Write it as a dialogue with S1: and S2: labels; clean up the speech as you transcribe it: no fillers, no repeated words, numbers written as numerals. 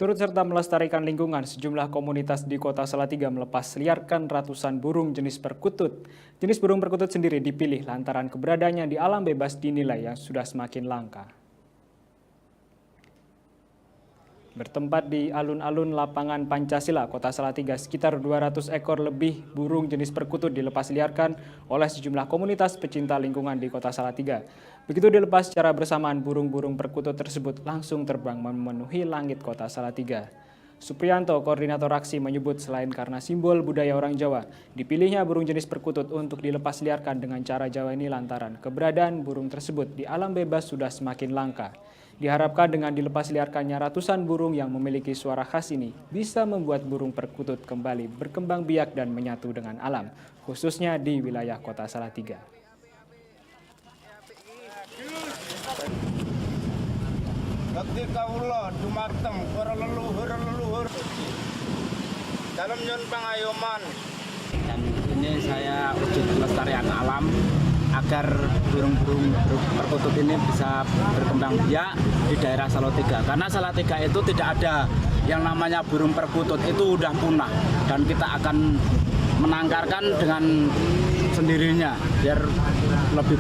S1: Turut serta melestarikan lingkungan, sejumlah komunitas di Kota Salatiga melepas liarkan ratusan burung jenis perkutut. Jenis burung perkutut sendiri dipilih lantaran keberadaannya di alam bebas dinilai yang sudah semakin langka. Bertempat di alun-alun lapangan Pancasila, Kota Salatiga, sekitar 200 ekor lebih burung jenis perkutut dilepas liarkan oleh sejumlah komunitas pecinta lingkungan di Kota Salatiga. Begitu dilepas secara bersamaan, burung-burung perkutut tersebut langsung terbang memenuhi langit Kota Salatiga. Supriyanto, koordinator aksi, menyebut selain karena simbol budaya orang Jawa, dipilihnya burung jenis perkutut untuk dilepas liarkan dengan cara Jawa ini lantaran keberadaan burung tersebut di alam bebas sudah semakin langka. Diharapkan dengan dilepas liarkannya ratusan burung yang memiliki suara khas ini bisa membuat burung perkutut kembali berkembang biak dan menyatu dengan alam, khususnya di wilayah Kota Salatiga.
S2: Ketika ulo dumateng para leluhur dalam nyun pangayoman.
S3: Dan ini saya wujud pelestarian alam agar burung-burung perkutut ini bisa berkembang biak di daerah Salatiga. Karena Salatiga itu tidak ada yang namanya burung perkutut, itu udah punah. Dan kita akan menangkarkan dengan sendirinya biar lebih